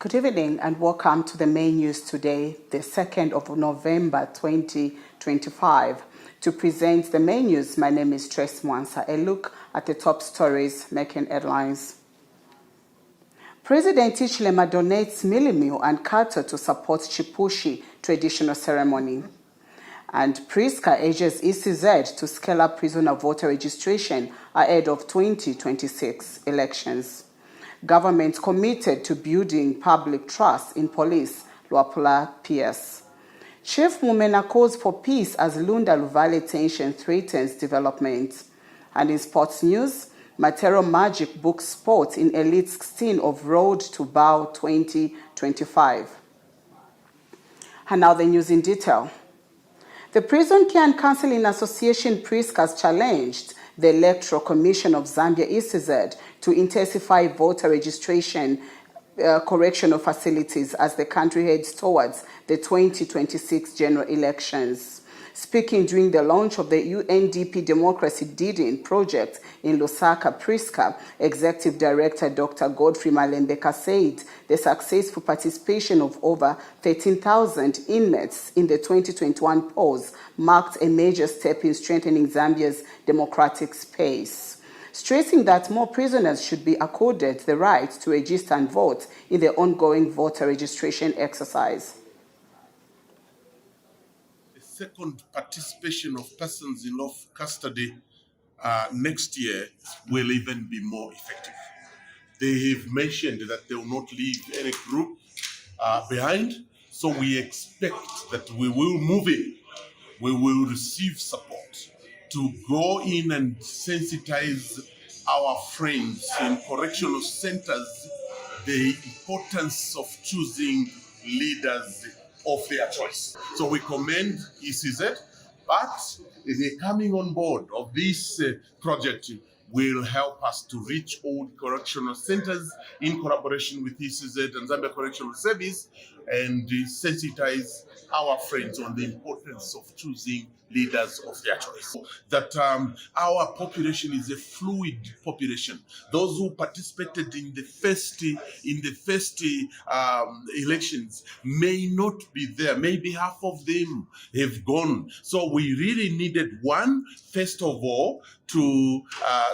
Good evening and welcome to the main news today, the 2nd of November 2025. To present the main news, my name is Trace Mwansa. A look at the top stories making headlines. President Hichilema donates millimil and cattle to support Chipushi traditional ceremony. And Priska urges ECZ to scale up prisoner voter registration ahead of 2026 elections. Government committed to building public trust in police, Luapula PS. Chief Mumena calls for peace as Lunda-Luvale tension threatens development. And in sports news, Matero Magic books sport in Elite 16 of Road to Bow 2025. And now the news in detail. The Prison Care and Counseling Association Priska has challenged the Electoral Commission of Zambia ECZ to intensify voter registration correctional facilities as the country heads towards the 2026 general elections. Speaking during the launch of the UNDP Democracy Didin project in Lusaka, Priska, Executive Director Dr. Godfrey Malembeka said the successful participation of over 13,000 inmates in the 2021 polls marked a major step in strengthening Zambia's democratic space, stressing that more prisoners should be accorded the right to register and vote in the ongoing voter registration exercise. Second participation of persons in lawful custody next year will even be more effective. They have mentioned that they will not leave any group behind, so we expect that we will move in. We will receive support to go in and sensitize our friends in correctional centers the importance of choosing leaders of their choice. So we commend ECZ, but the coming on board of this project will help us to reach all correctional centers in collaboration with ECZ and Zambia Correctional Service and sensitize our friends on the importance of choosing leaders of their choice. That our population is a fluid population. Those who participated in the first elections may not be there. Maybe half of them have gone. So we really needed first of all, to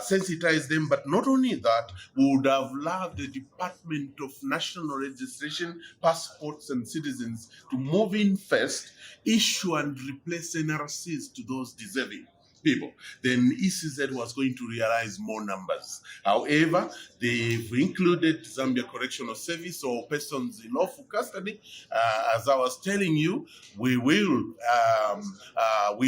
sensitize them, but not only that, we would have loved the Department of National Registration, Passports and Citizens to move in first, issue and replace NRCs to those deserving people. Then ECZ was going to realize more numbers. However, they've included Zambia Correctional Service or persons in lawful custody. As I was telling you, we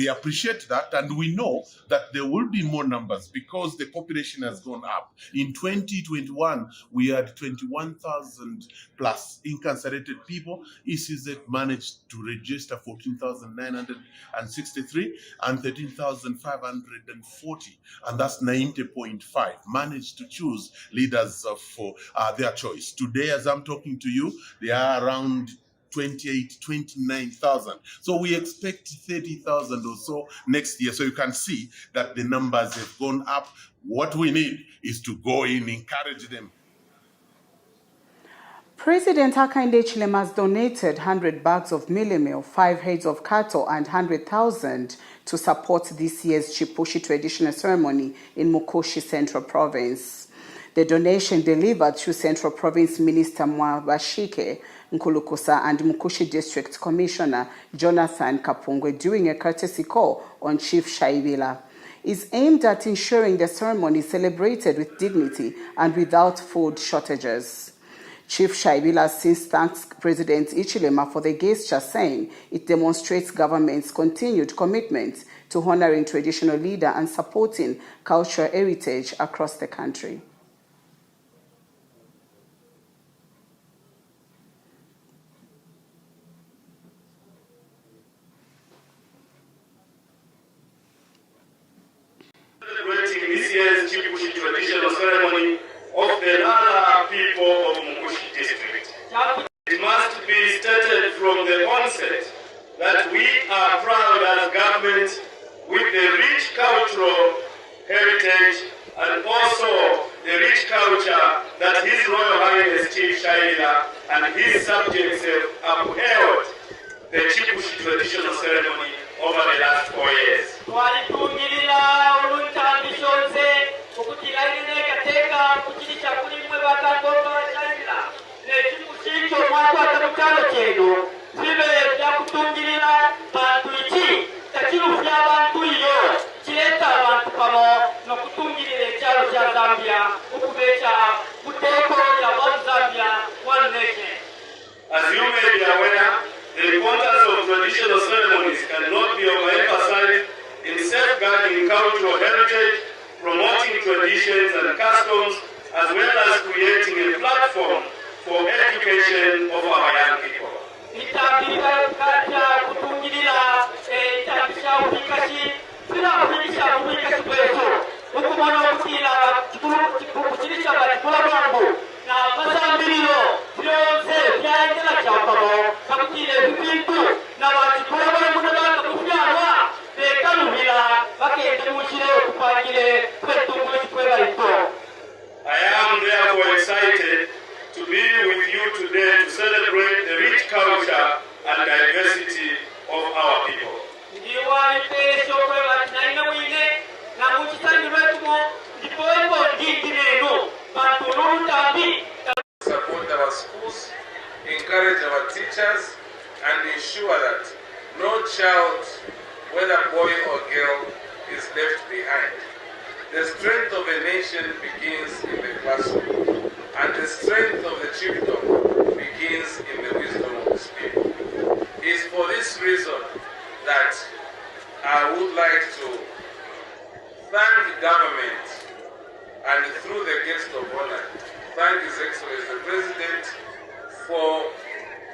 appreciate that, and we know that there will be more numbers because the population has gone up. In 2021, we had 21,000 plus incarcerated people. ECZ managed to register 14,963 and 13,540, and that's 90.5, managed to choose leaders for their choice. Today, as I'm talking to you, they are around 29,000. So we expect 30,000 or so next year. So you can see that the numbers have gone up. What we need is to go in, encourage them. President Hakainde Hichilema has donated 100 bags of millimil, 5 heads of cattle, and 100,000 to support this year's Chipushi traditional ceremony in Mukoshi Central Province. The donation delivered through Central Province Minister Mwabashike Nkulukusa and Mukoshi District Commissioner Jonathan Kapungwe during a courtesy call on Chief Shaibila is aimed at ensuring the ceremony is celebrated with dignity and without food shortages. Chief Shaibila has since thanked President Hichilema for the gesture, saying it demonstrates government's continued commitment to honoring traditional leader and supporting cultural heritage across the country. Celebrating this year's Chipushi traditional ceremony of the Lala people of Mukoshi district. It must be stated from the onset that we are proud as government with the rich cultural heritage and also the rich culture that His Royal Highness Chief Shaila and his subjects have upheld the Chipushi traditional ceremony over the last 4 years. As you may be aware, the importance of traditional ceremonies cannot be overemphasized in safeguarding cultural heritage, promoting traditions and customs, as well as creating a platform for education of our young people. I am therefore excited to be with you today to celebrate the rich culture and diversity of our people. Support our schools, encourage our teachers, and ensure that no child, whether boy or girl, is left behind. The strength of a nation begins in the classroom, and the strength of the chiefdom begins in the wisdom of his people. It is for this reason that I would like to thank the government, and through the guest of honor, thank His Excellency the President for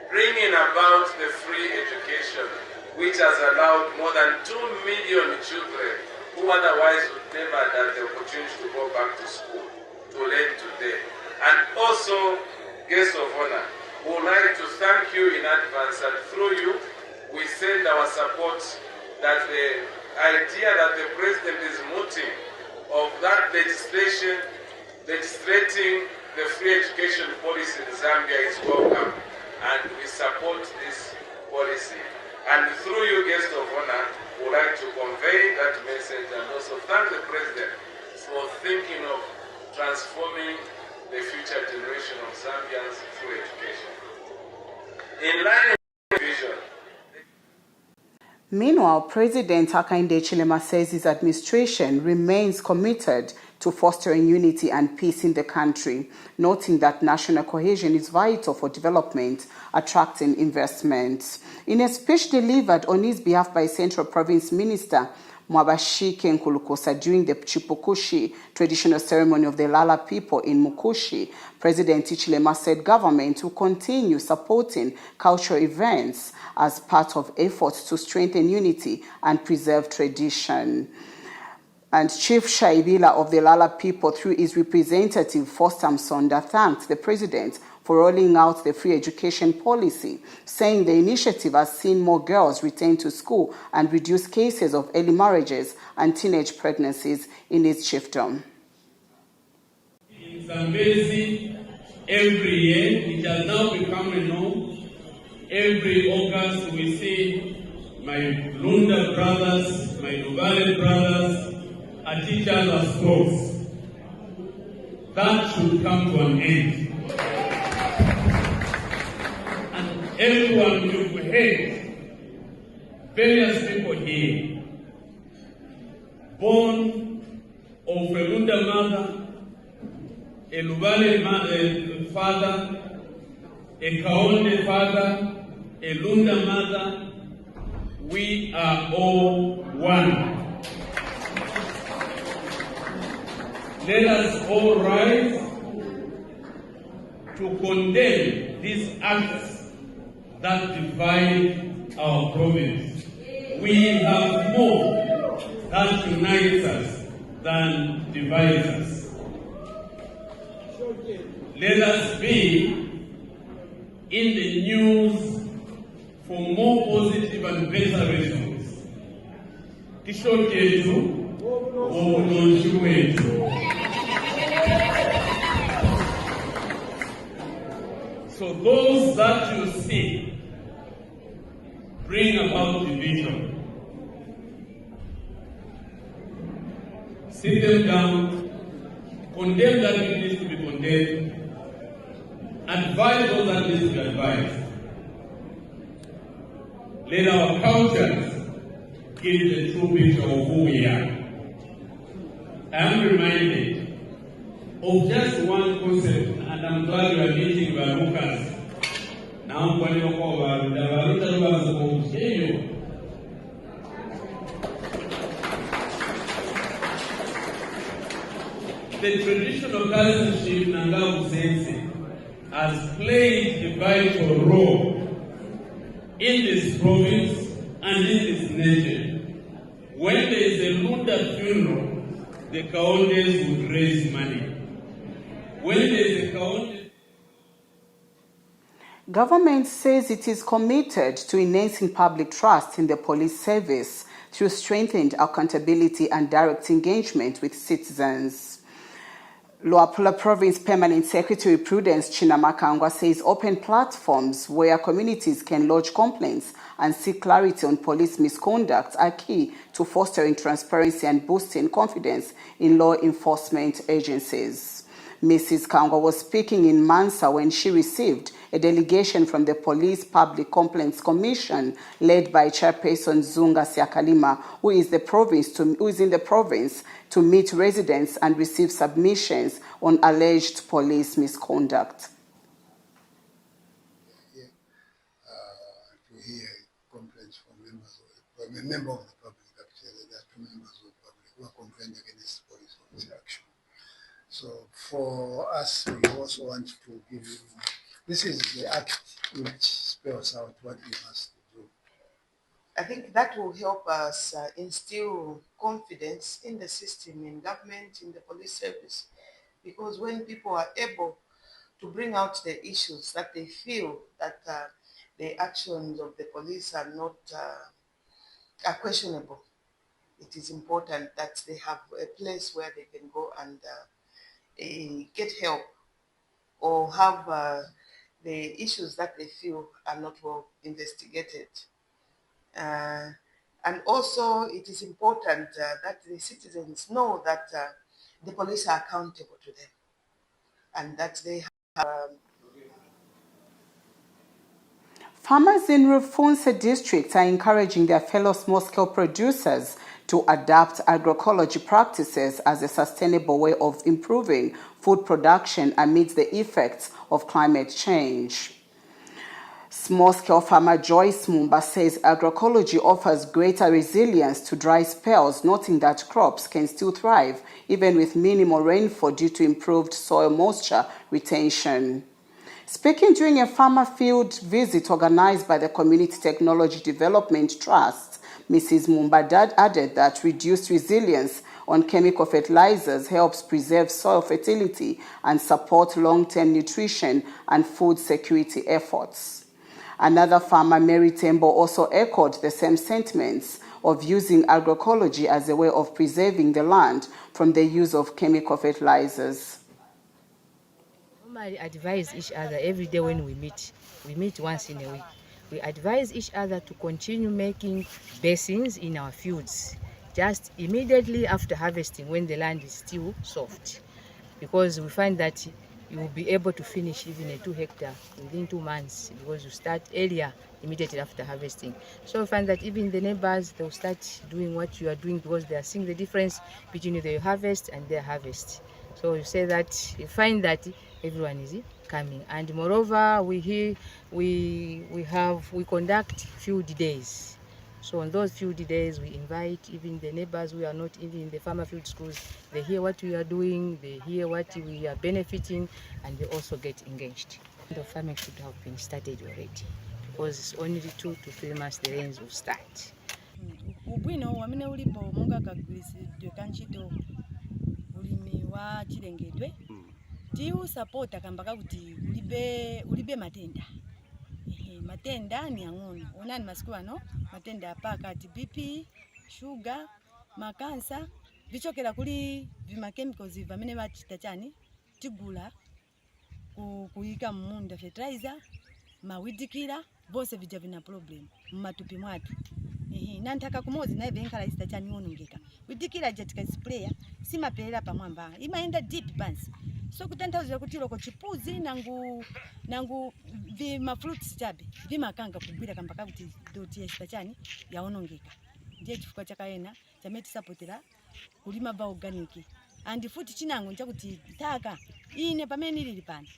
bringing about the free education, which has allowed more than 2 million children who otherwise would never have the opportunity to go back to school to learn today. And also, guest of honor, we would like to thank you in advance, and through you, we send our support that the idea that the President is mooting of that legislating the free education policy in Zambia is welcome, and we support this policy. And through you, guest of honor, we would like to convey that message and also thank the President for thinking of transforming the future generation of Zambians through education. In line with the vision. Meanwhile, President Hakainde Hichilema says his administration remains committed to fostering unity and peace in the country, noting that national cohesion is vital for development, attracting investments. In a speech delivered on his behalf by Central Province Minister Mwabashike Nkulukusa during the Chipukushi traditional ceremony of the Lala people in Mukushi, President Hichilema said government will continue supporting cultural events as part of efforts to strengthen unity and preserve tradition. And Chief Shaibila of the Lala people, through his representative Fostam Sonda, thanked the President for rolling out the free education policy, saying the initiative has seen more girls return to school and reduce cases of early marriages and teenage pregnancies in his chiefdom. In Zambezi, every year, it has now become a norm. Every August, we see my Lunda brothers, my Lubale brothers, are teachers of schools. That should come to an end. And everyone, you've heard various people here, born of a Lunda mother, a Lubale father, a Kaonde father, a Lunda mother, we are all one. Let us all rise to condemn these acts that divide our province. We have more that unites us than divides us. Let us be in the news for more positive and better results. Kisho chetu, obulungi wetu. So those that you see bring about division, sit them down, condemn that it needs to be condemned, advise those that needs to be advised. Let our cultures give the true picture of who we are. I am reminded of just one concept, and I'm glad we are meeting Barukas. Now, when you call the traditional cousinship Nangabuzense has played a vital role in this province and in this nation. When there is a Lunda funeral, the Kaondes would raise money. When there is a Kaonde... Government says it is committed to enhancing public trust in the police service through strengthened accountability and direct engagement with citizens. Luapula Province Permanent Secretary Prudence Chinamakangwa says open platforms where communities can lodge complaints and seek clarity on police misconduct are key to fostering transparency and boosting confidence in law enforcement agencies. Mrs. Kangwa was speaking in Mansa when she received a delegation from the Police Public Complaints Commission led by Chairperson Zunga Siakalima, who is in the province to meet residents and receive submissions on alleged police misconduct. To hear complaints from a member of the public, actually. There are two members of the public who are complaining against police officer action. So for us, we also want to give you, this is the act which spells out what we must do. I think that will help us instill confidence in the system, in government, in the police service, because when people are able to bring out the issues that they feel that the actions of the police are not are questionable, it is important that they have a place where they can go and get help or have the issues that they feel are not well investigated. And also it is important that the citizens know that the police are accountable to them and that they have Farmers in Rufunsa district are encouraging their fellow small-scale producers to adapt agroecology practices as a sustainable way of improving food production amidst the effects of climate change. Small-scale farmer Joyce Mumba says agroecology offers greater resilience to dry spells, noting that crops can still thrive even with minimal rainfall due to improved soil moisture retention. Speaking during a farmer field visit organized by the Community Technology Development Trust, Mrs. Mumba added that reduced resilience on chemical fertilizers helps preserve soil fertility and support long-term nutrition and food security efforts. Another farmer, Mary Tembo, also echoed the same sentiments of using agroecology as a way of preserving the land from the use of chemical fertilizers. We advise each other every day when we meet once in a week. We advise each other to continue making basins in our fields just immediately after harvesting when the land is still soft, because we find that you will be able to finish even a 2 hectare within 2 months because you start earlier immediately after harvesting. So we find that even the neighbors, they'll start doing what you are doing because they are seeing the difference between their harvest and their harvest. So you say that you find that everyone is coming, and moreover, we conduct field days. So on those field days, we invite even the neighbors who are not even in the farmer field schools. They hear what we are doing, they hear what we are benefiting, and they also get engaged. The farming should have been started already, because it's only 2 to 3 months the rains will start. Ubwino wamene ulipo munga kagwirizidwe kanchito ulimi wa chilengedwe tiwu support akambaka kuti ulibe matenda. Matenda ni ang'ono. Onani masiku ano matenda apaka BP, sugar, makansa bichokera kuli vima chemicals vamene vachita chani tigula kuyika munda fertilizer mawidikira bose vija vina problem mmatupi mwatu nantaka kumozi naye venkala isita chani wonongeka widikira jatika sprayer simaperera pamwamba imaenda deep pansi so kutanthauza kuti loko chipuzi nangu vima fruits chabe vimakanga kugwira kambaka kuti doti isita chani yaonongeka ndiye chifukwa chakaena chameti supportera kulima ba organic and futi chinango nchakuti taka ine pamene lili pano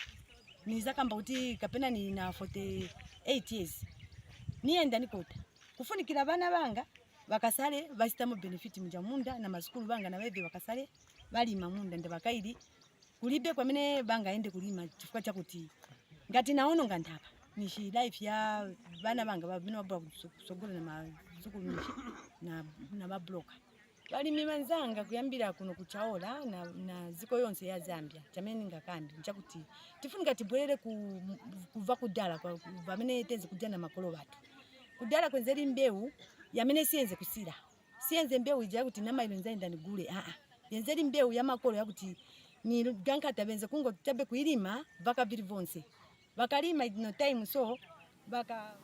nizakamba kuti kapena ni na 48 years nienda nikota kufunikira bana banga bakasale basitamo benefit mujamunda na masukulu banga na webe bakasale balima munda ndabakaidi kulibe kwamene banga aende kulima chifukwa chakuti ngati naono ngantaka nishi life ya bana banga babino babwa kusogora na mazukulu nishi na mabloka balimi manzanga kuyambira kuno kuchaola na ziko yonse ya Zambia chamene ngakandi nchakuti tifunika tibwerere kuva kudala kwa bamene tenze kujana makolo batu kudala kwenzeri mbewu yamene siyenze kusira siyenze mbewu ija kuti namailo nzaenda nigule yenzeri mbewu ya makolo yakuti ni gankata benze kungo tabe kuilima vaka vili vonse vakalima no time so vaka.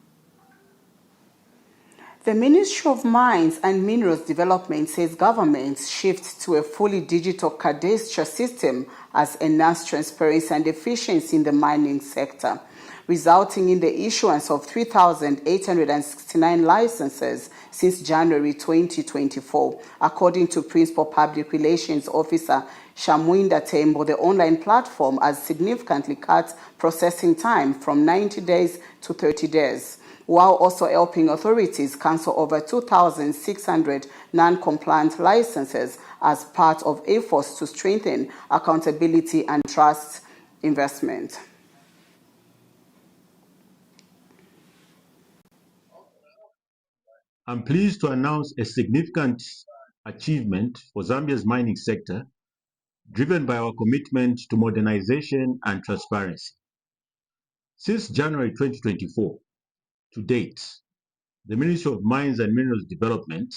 The Ministry of Mines and Minerals Development says government's shift to a fully digital cadastral system has enhanced transparency and efficiency in the mining sector, resulting in the issuance of 3,869 licenses since January 2024. According to Principal Public Relations Officer Shamwinda Tembo, the online platform has significantly cut processing time from 90 days to 30 days. While also helping authorities cancel over 2,600 non-compliant licenses as part of efforts to strengthen accountability and trust investment. I'm pleased to announce a significant achievement for Zambia's mining sector, driven by our commitment to modernization and transparency. Since January 2024, to date, the Ministry of Mines and Minerals Development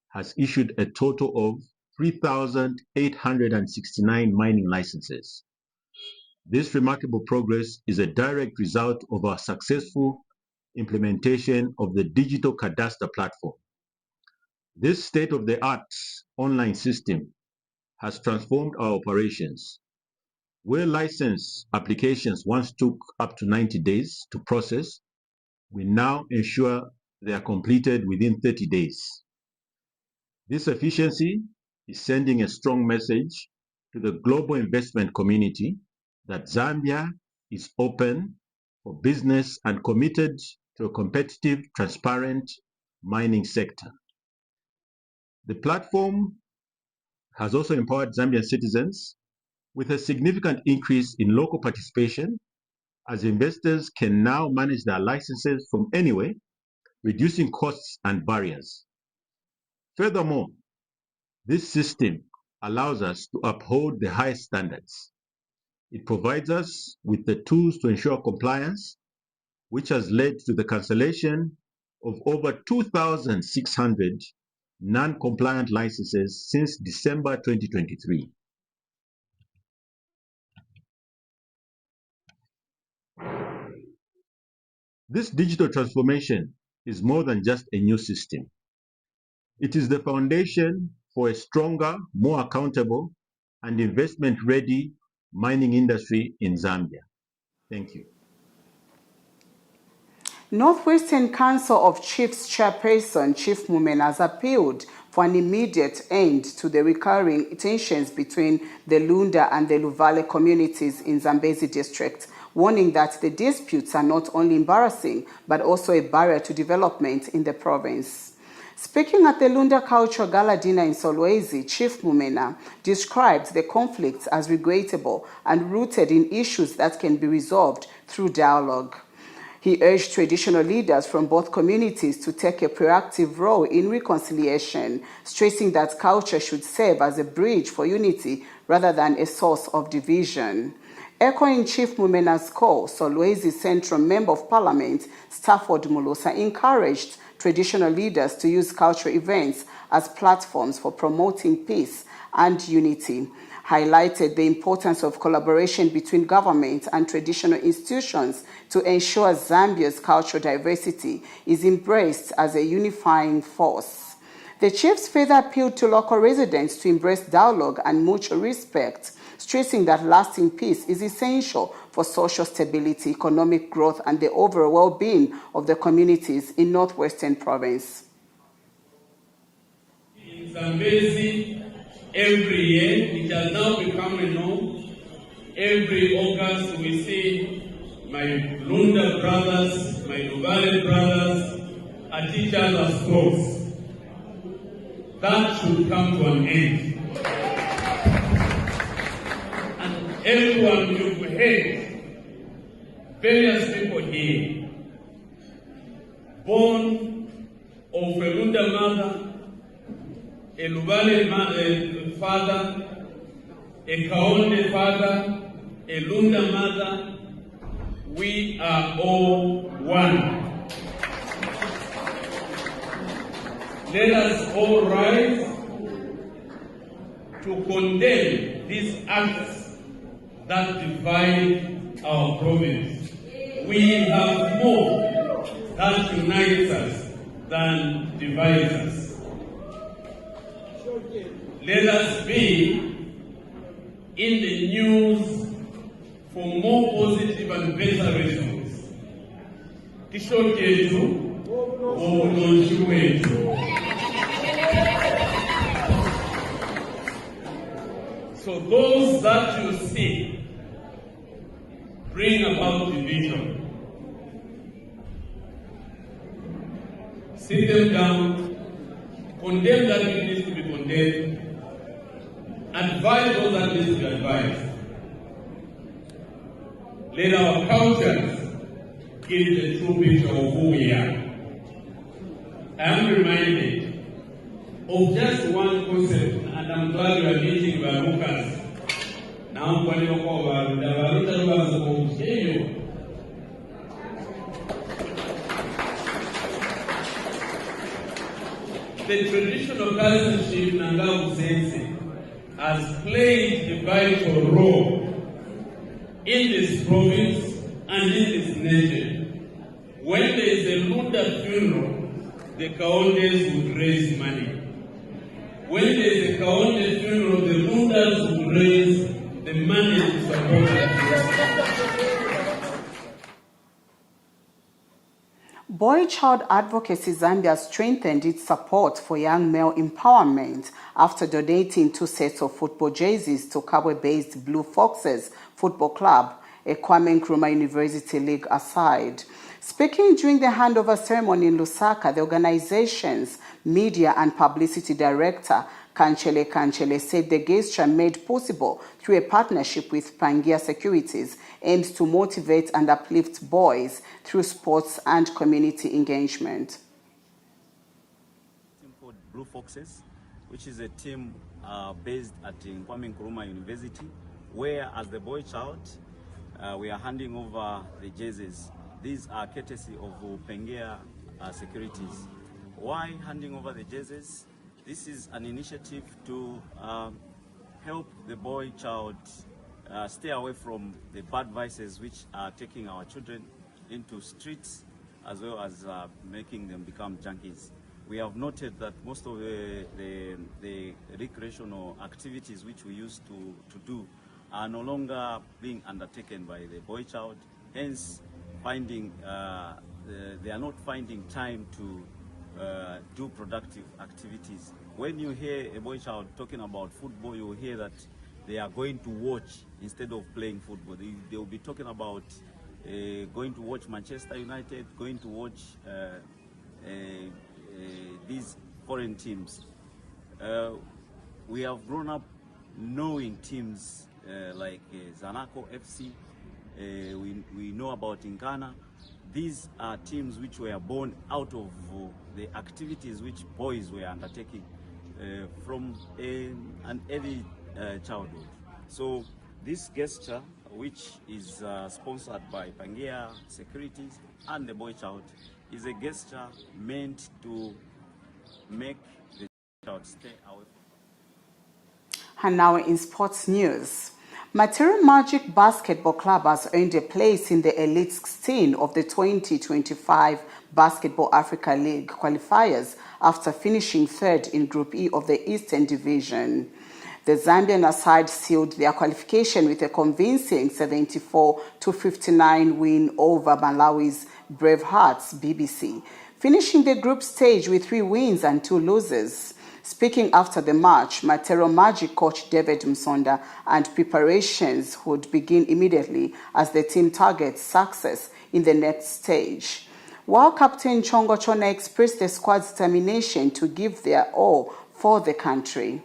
has issued a total of 3,869 mining licenses. This remarkable progress is a direct result of our successful implementation of the digital cadastre platform. This state-of-the-art online system has transformed our operations. Where license applications once took up to 90 days to process, we now ensure they are completed within 30 days. This efficiency is sending a strong message to the global investment community that Zambia is open for business and committed to a competitive, transparent mining sector. The platform has also empowered Zambian citizens with a significant increase in local participation, as investors can now manage their licenses from anywhere, reducing costs and barriers. Furthermore, this system allows us to uphold the highest standards. It provides us with the tools to ensure compliance, which has led to the cancellation of over 2,600 non-compliant licenses since December 2023. This digital transformation is more than just a new system. It is the foundation for a stronger, more accountable, and investment-ready mining industry in Zambia. Thank you. Northwestern Council of Chiefs Chairperson Chief Mumen has appealed for an immediate end to the recurring tensions between the Lunda and the Luvale communities in Zambezi district, warning that the disputes are not only embarrassing but also a barrier to development in the province. Speaking at the Lunda Cultural Gala dinner in Solwezi, Chief Mumena described the conflicts as regrettable and rooted in issues that can be resolved through dialogue. He urged traditional leaders from both communities to take a proactive role in reconciliation, stressing that culture should serve as a bridge for unity rather than a source of division. Echoing Chief Mumena's call, Solwezi Central Member of Parliament Stafford Mulusa encouraged traditional leaders to use cultural events as platforms for promoting peace and unity. highlighted the importance of collaboration between government and traditional institutions to ensure Zambia's cultural diversity is embraced as a unifying force. The chiefs further appealed to local residents to embrace dialogue and mutual respect, stressing that lasting peace is essential for social stability, economic growth, and the overall well-being of the communities in Northwestern Province. In Zambezi, every year, it has now become a norm. Every August, we see my Lunda brothers, my Luvale brothers are teachers of schools. That should come to an end. And everyone, you've heard various people here, born of a Lunda mother, a Luvale father, a Kaonde father, a Lunda mother, we are all one. Let us all rise to condemn these acts that divide our province. We have more that unites us than divides us. Let us be in the news for more positive and better results. Kisho chetu, obulonchi wetu. So those that you see bring about division, sit them down, condemn that which needs to be condemned, advise those that needs to be advised. Let our cultures give the true picture of who we are. I am reminded of just one concept, and I'm glad we are meeting Barukas. Now, when you call the traditional cousinship Nanga Sense has played a vital role in this province and in this nation. When there is a Lunda funeral, the Kaondes would raise money. When there is a Kaonde funeral, the Lundas would raise the money to support it. Boy Child Advocacy Zambia strengthened its support for young male empowerment after donating 2 sets of football jerseys to Kabwe-based Blue Foxes Football Club, a Kwame Nkrumah University League aside. Speaking during the handover ceremony in Lusaka, the organization's media and publicity director, Kanchele said the gesture made possible through a partnership with Pangia Securities aims to motivate and uplift boys through sports and community engagement. Team called Blue Foxes, which is a team based at Kwame Nkrumah University, where as the boy child, we are handing over the jerseys. These are courtesy of Pangia Securities. Why handing over the jerseys? This is an initiative to help the boy child stay away from the bad vices which are taking our children into streets, as well as making them become junkies. We have noted that most of the recreational activities which we used to do are no longer being undertaken by the boy child, hence finding they are not finding time to do productive activities. When you hear a boy child talking about football, you will hear that they are going to watch instead of playing football. They will be talking about going to watch Manchester United, going to watch these foreign teams. We have grown up knowing teams like Zanaco FC, we know about Nkana. These are teams which were born out of the activities which boys were undertaking from an early childhood. So this gesture, which is sponsored by Pangia Securities and the boy child, is a gesture meant to make the child stay away from And now in sports news. Material Magic Basketball Club has earned a place in the Elite 16 of the 2025 Basketball Africa League qualifiers after finishing third in Group E of the Eastern Division. The Zambian side sealed their qualification with a convincing 74-59 win over Malawi's Bravehearts BBC, finishing the group stage with 3 wins and 2 losses. Speaking after the match, Matero Magic coach David Msonda and preparations would begin immediately as the team targets success in the next stage. While Captain Chongo Chona expressed the squad's determination to give their all for the country.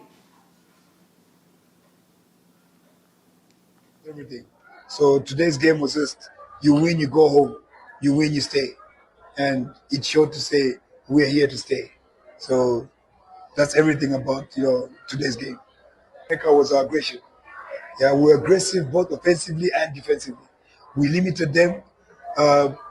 Everything. So today's game was just you win, you go home. You win, you stay. And it showed to say we're here to stay. So that's everything about today's game. America was our aggression. Yeah, we were aggressive both offensively and defensively. We limited them.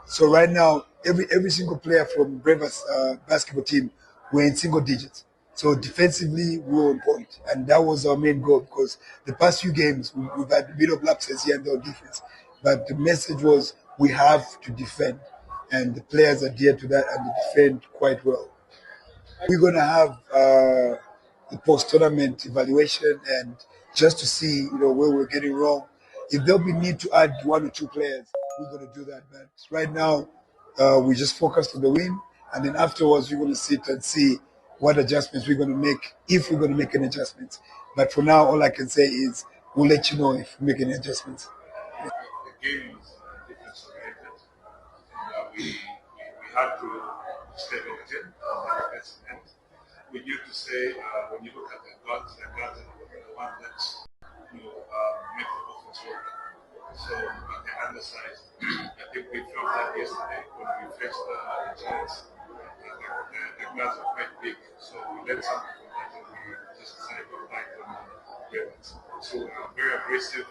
So right now, every single player from Bravers basketball team were in single digits. So defensively, we were on point, and that was our main goal because the past few games we've had a bit of lapses here and there on defense. But the message was we have to defend, and the players adhere to that and they defend quite well. We're going to have the post-tournament evaluation and just to see, where we're getting wrong. If there'll be need to add 1 or 2 players, we're going to do that. But right now, we just focused on the win, and then afterwards, we're going to sit and see what adjustments we're going to make, if we're going to make any adjustments. But for now, all I can say is we'll let you know if we make any adjustments. The game was defense-oriented. We had to stay negative on the defensive end. We need to say, when you look at the guards are the one that make the offense work. So at the underside, I think we felt that yesterday when we faced the Giants. The guards are quite big, so we let something from that and we just decided to apply them on weapons. So we are very aggressive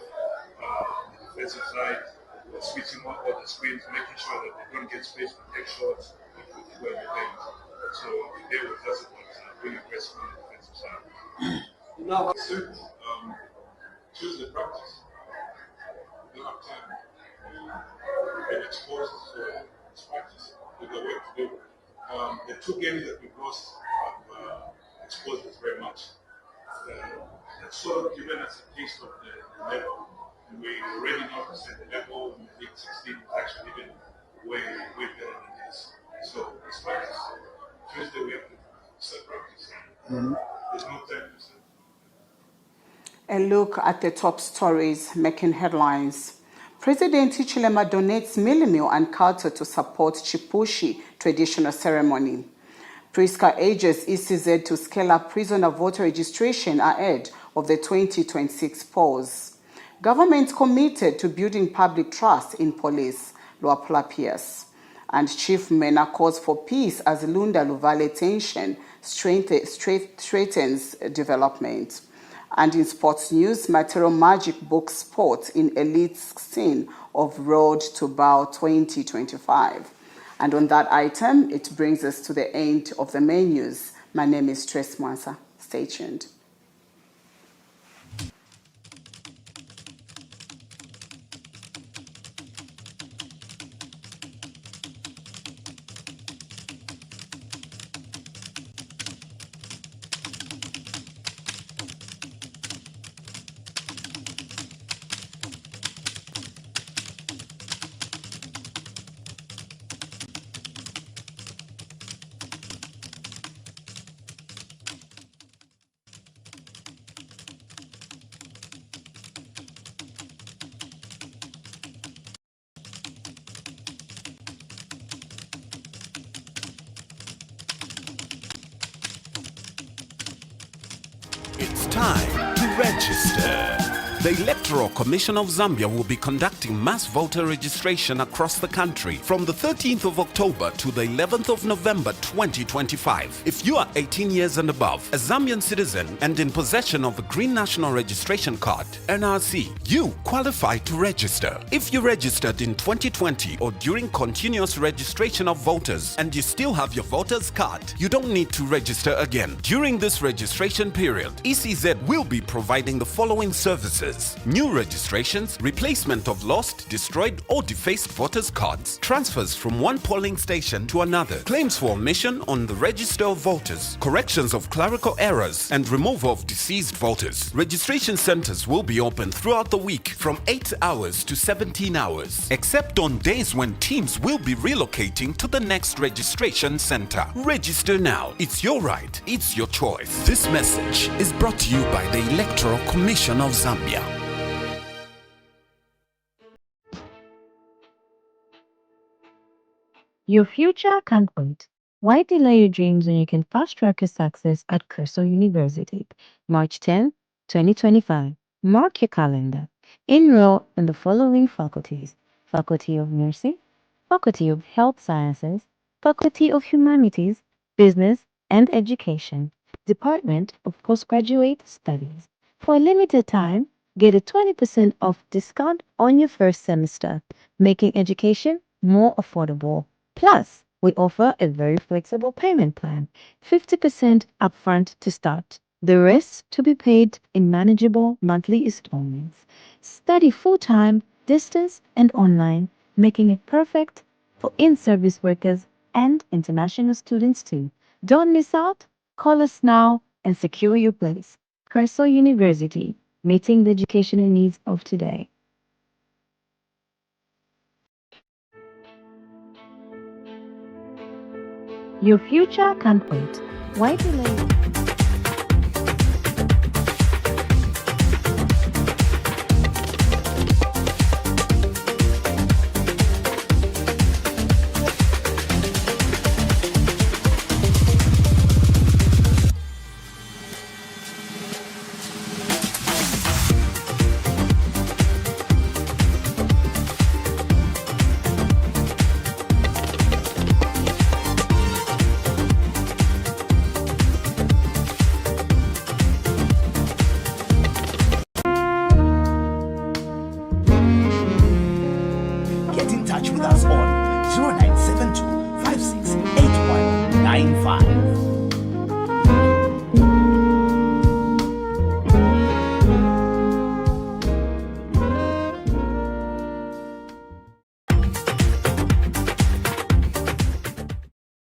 on the defensive side. We're switching on all the screens, making sure that they don't get space to take shots if we do everything. So today was just about being aggressive on the defensive side. Now, choose the practice. You don't have time. You've been exposed, so it's practice. With the work to do. The 2 games that we've lost have exposed us very much. That's sort of given us a taste of the level. And we already know to say the level in the League 16 is actually even way better than this. So it's practice. Tuesday we have to set practice. There's no time to set. A look at the top stories making headlines. President Hichilema donates mealie meal and culture to support Chipushi traditional ceremony. Prisca urges ECZ to scale up prisoner voter registration ahead of the 2026 polls. Government committed to building public trust in police, Luapula Pierce. And Chief Mena calls for peace as Lunda Luvale tension straightens development. And in sports news, Matero Magic books sport in Elite 16 of Road to Bow 2025. And on that item, it brings us to the end of the main news. My name is Trace Mwansa. Stay tuned. It's time to register. The Electoral Commission of Zambia will be conducting mass voter registration across the country from the 13th of October to the 11th of November 2025. If you are 18 years and above, a Zambian citizen and in possession of a Green National Registration Card, NRC, you qualify to register. If you registered in 2020 or during continuous registration of voters and you still have your voter's card, you don't need to register again. During this registration period, ECZ will be providing the following services: new registrations, replacement of lost, destroyed or defaced voters' cards, transfers from one polling station to another, claims for omission on the register of voters, corrections of clerical errors and removal of deceased voters. Registration centers will be open throughout the week from 8 hours to 17 hours, except on days when teams will be relocating to the next registration center. Register now. It's your right. It's your choice. This message is brought to you by the Electoral Commission of Zambia. Your future can't wait. Why delay your dreams when you can fast-track your success at Curso University? March 10, 2025. Mark your calendar. Enroll in the following faculties: Faculty of Nursing, Faculty of Health Sciences, Faculty of Humanities, Business and Education, Department of Postgraduate Studies. For a limited time, get a 20% off discount on your first semester, making education more affordable. Plus, we offer a very flexible payment plan, 50% upfront to start, the rest to be paid in manageable monthly installments. Study full-time, distance, and online, making it perfect for in-service workers and international students too. Don't miss out. Call us now and secure your place. Curso University, meeting the educational needs of today. Your future can't wait. Why delay? Get in touch with us on 0972 568195.